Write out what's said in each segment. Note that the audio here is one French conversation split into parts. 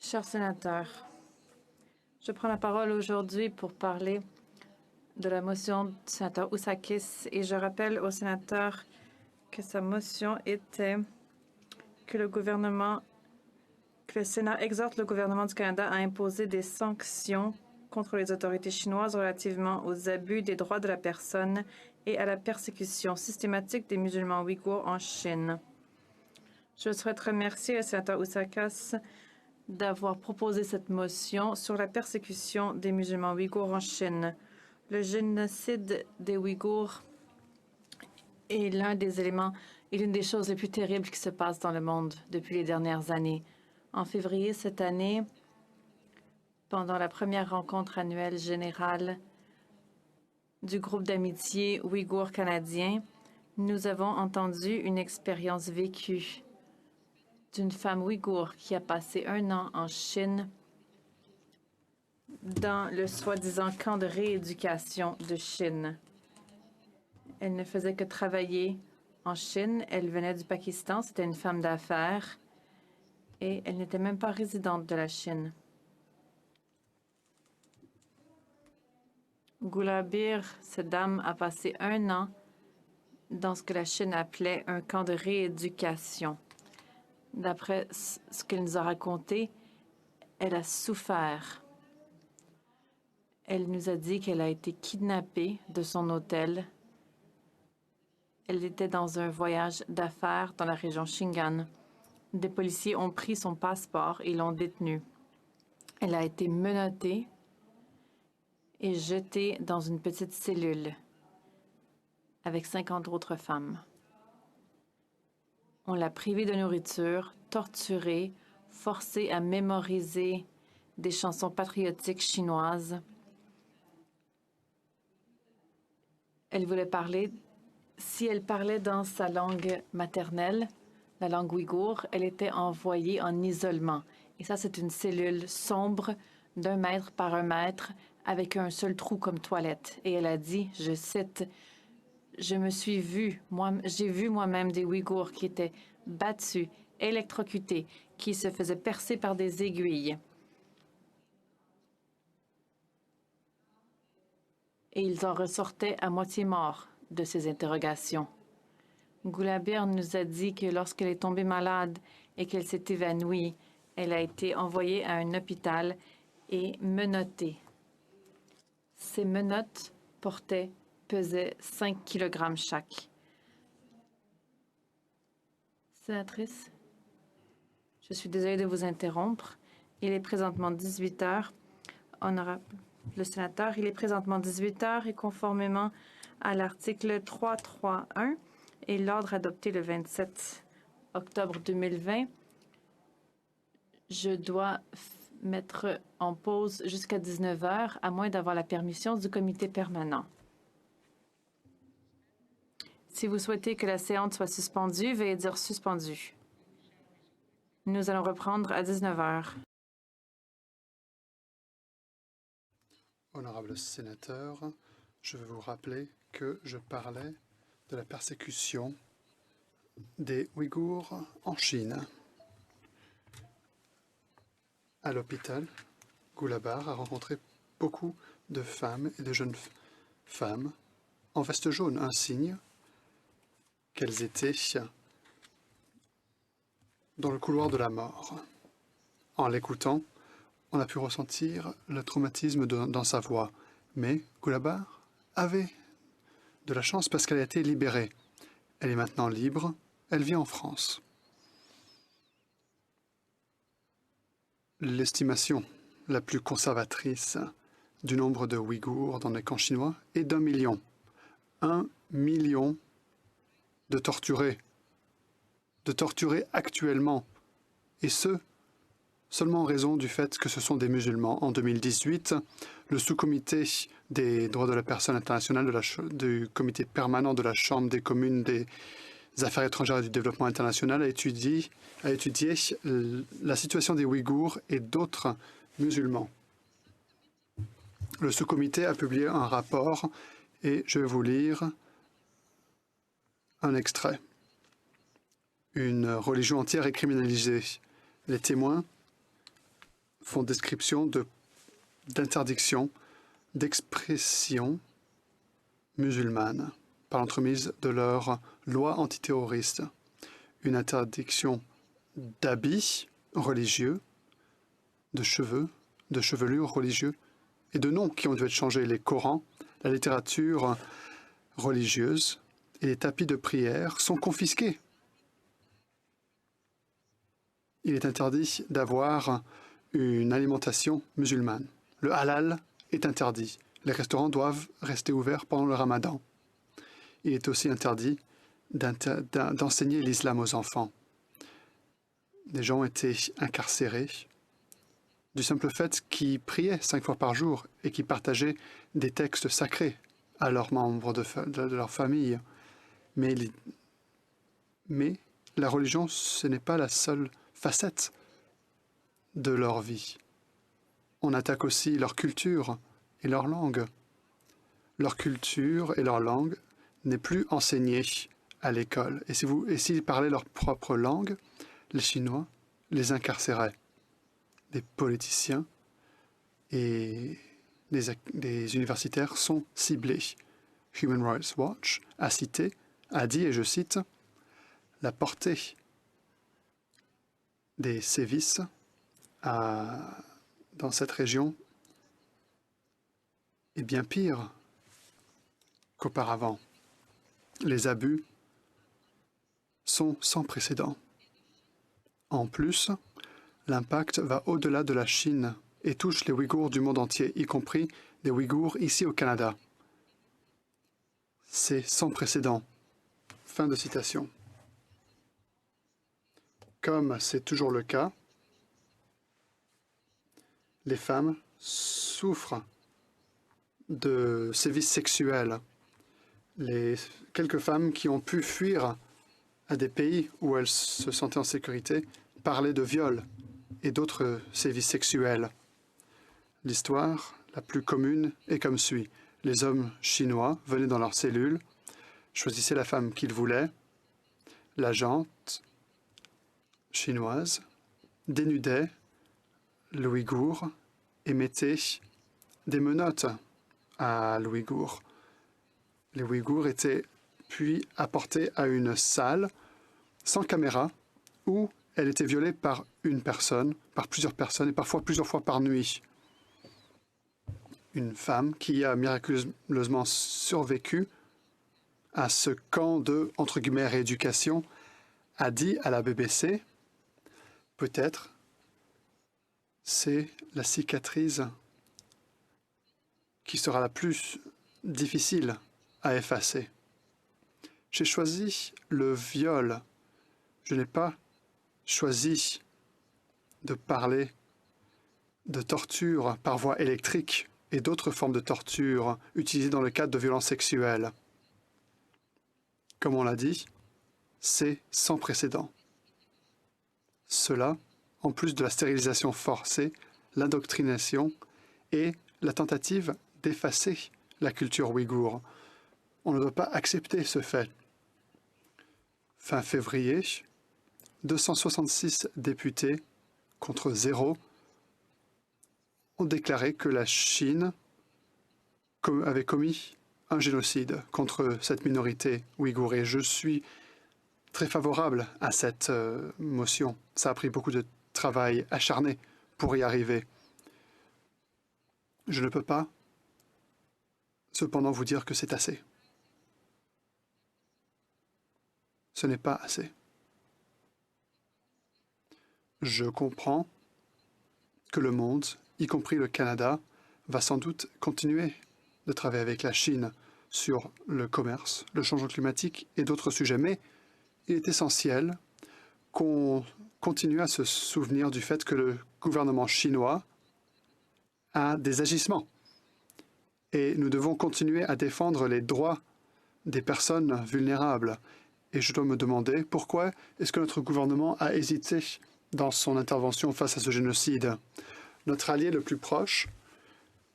Chers sénateurs, je prends la parole aujourd'hui pour parler de la motion du sénateur Oussakis et je rappelle aux sénateurs que sa motion était que le Sénat exhorte le gouvernement du Canada à imposer des sanctions contre les autorités chinoises relativement aux abus des droits de la personne et à la persécution systématique des musulmans ouïghours en Chine. Je souhaite remercier le sénateur Oussakis d'avoir proposé cette motion sur la persécution des musulmans ouïghours en Chine. Le génocide des Ouïghours est l'une des choses les plus terribles qui se passent dans le monde depuis les dernières années. En février cette année, pendant la première rencontre annuelle générale du groupe d'amitié ouïghour canadien, nous avons entendu une expérience vécue d'une femme ouïghour qui a passé 1 an en Chine dans le soi-disant camp de rééducation de Chine. Elle ne faisait que travailler en Chine. Elle venait du Pakistan. C'était une femme d'affaires et elle n'était même pas résidente de la Chine. Gulabir, cette dame, a passé 1 an dans ce que la Chine appelait un camp de rééducation. D'après ce qu'elle nous a raconté, elle a souffert. Elle nous a dit qu'elle a été kidnappée de son hôtel. Elle était dans un voyage d'affaires dans la région Shingan. Des policiers ont pris son passeport et l'ont détenue. Elle a été menottée et jetée dans une petite cellule avec 50 autres femmes. On l'a privée de nourriture, torturée, forcée à mémoriser des chansons patriotiques chinoises. Elle voulait parler. Si elle parlait dans sa langue maternelle, la langue ouïghour, elle était envoyée en isolement. Et ça, c'est une cellule sombre d'1 mètre par 1 mètre avec un seul trou comme toilette. Et elle a dit, je cite, « Je me suis vue, j'ai vu moi-même des Ouïghours qui étaient battus, électrocutés, qui se faisaient percer par des aiguilles. Et ils en ressortaient à moitié morts de ces interrogations. » Gulabir nous a dit que lorsqu'elle est tombée malade et qu'elle s'est évanouie, elle a été envoyée à un hôpital et menottée. Ces menottes pesaient 5 kg chaque. Sénatrice, je suis désolée de vous interrompre. Il est présentement 18 heures. Honorable le sénateur, il est présentement 18 heures et conformément à l'article 331 et l'ordre adopté le 27 octobre 2020, je dois mettre en pause jusqu'à 19 heures, à moins d'avoir la permission du comité permanent. Si vous souhaitez que la séance soit suspendue, veuillez dire suspendu. Nous allons reprendre à 19 heures. Honorable sénateur, je veux vous rappeler que je parlais de la persécution des Ouïghours en Chine. À l'hôpital, Gulabir a rencontré beaucoup de femmes et de jeunes femmes en veste jaune, un signe qu'elles étaient dans le couloir de la mort. En l'écoutant, on a pu ressentir le traumatisme dans sa voix. Mais Gulabir avait de la chance parce qu'elle a été libérée. Elle est maintenant libre. Elle vit en France. L'estimation la plus conservatrice du nombre de Ouïghours dans les camps chinois est d'1 million. 1 million de torturés actuellement. Et ce, seulement en raison du fait que ce sont des musulmans. En 2018, le sous-comité des droits de la personne internationale du comité permanent de la Chambre des communes des affaires étrangères et du développement international a étudié la situation des Ouïghours et d'autres musulmans. Le sous-comité a publié un rapport et je vais vous lire un extrait. Une religion entière est criminalisée. Les témoins font description d'interdiction d'expression musulmane par l'entremise de leur loi antiterroriste, une interdiction d'habits religieux, de cheveux, de chevelure religieux et de noms qui ont dû être changés, les Corans, la littérature religieuse et les tapis de prière sont confisqués. Il est interdit d'avoir une alimentation musulmane. Le halal est interdit. Les restaurants doivent rester ouverts pendant le ramadan. Il est aussi interdit d'enseigner l'islam aux enfants. Des gens ont été incarcérés du simple fait qu'ils priaient 5 fois par jour et qu'ils partageaient des textes sacrés à leurs membres de leur famille. Mais la religion, ce n'est pas la seule facette de leur vie. On attaque aussi leur culture et leur langue. Leur culture et leur langue n'est plus enseignée à l'école. Et s'ils parlaient leur propre langue, les Chinois les incarcéraient. Des politiciens et des universitaires sont ciblés. Human Rights Watch a dit, et je cite, « La portée des sévices dans cette région est bien pire qu'auparavant. Les abus sont sans précédent. En plus, l'impact va au-delà de la Chine et touche les Ouïghours du monde entier, y compris des Ouïghours ici au Canada. C'est sans précédent. » Fin de citation. Comme c'est toujours le cas, les femmes souffrent de sévices sexuels. Les quelques femmes qui ont pu fuir à des pays où elles se sentaient en sécurité parlaient de viols et d'autres sévices sexuels. L'histoire la plus commune est comme suit. Les hommes chinois venaient dans leur cellule, choisissaient la femme qu'ils voulaient, l'agente chinoise dénudait l'Ouïghour et mettait des menottes à l'Ouïghour. Les Ouïghours étaient puis apportés à une salle sans caméra où elle était violée par une personne, par plusieurs personnes et parfois plusieurs fois par nuit. Une femme qui a miraculeusement survécu à ce camp de, entre guillemets, rééducation, a dit à la BBC, peut-être c'est la cicatrice qui sera la plus difficile à effacer. J'ai choisi le viol. Je n'ai pas choisi de parler de torture par voie électrique et d'autres formes de torture utilisées dans le cadre de violences sexuelles. Comme on l'a dit, c'est sans précédent. Cela, en plus de la stérilisation forcée, l'indoctrination et la tentative d'effacer la culture ouïghour. On ne doit pas accepter ce fait. Fin février, 266 députés contre 0 ont déclaré que la Chine avait commis un génocide contre cette minorité ouïghour. Et je suis très favorable à cette motion. Ça a pris beaucoup de travail acharné pour y arriver. Je ne peux pas cependant vous dire que c'est assez. Ce n'est pas assez. Je comprends que le monde, y compris le Canada, va sans doute continuer de travailler avec la Chine sur le commerce, le changement climatique et d'autres sujets. Mais il est essentiel qu'on continue à se souvenir du fait que le gouvernement chinois a des agissements. Et nous devons continuer à défendre les droits des personnes vulnérables. Et je dois me demander pourquoi est-ce que notre gouvernement a hésité dans son intervention face à ce génocide. Notre allié le plus proche,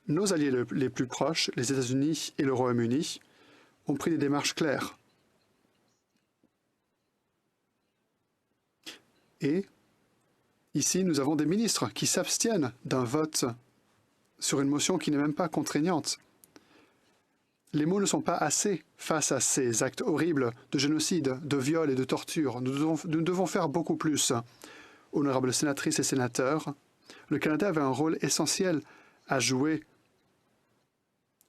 nos alliés les plus proches, les États-Unis et le Royaume-Uni, ont pris des démarches claires. Et Ici, nous avons des ministres qui s'abstiennent d'un vote sur une motion qui n'est même pas contraignante. Les mots ne sont pas assez face à ces actes horribles de génocide, de viol et de torture. Nous devons faire beaucoup plus. Honorables sénatrices et sénateurs, le Canada avait un rôle essentiel à jouer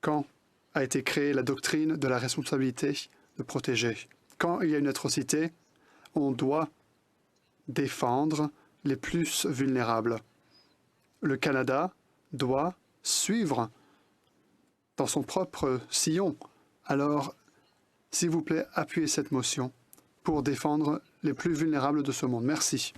quand a été créée la doctrine de la responsabilité de protéger. Quand il y a une atrocité, on doit défendre les plus vulnérables. Le Canada doit suivre dans son propre sillon. Alors, s'il vous plaît, appuyez cette motion pour défendre les plus vulnérables de ce monde. Merci.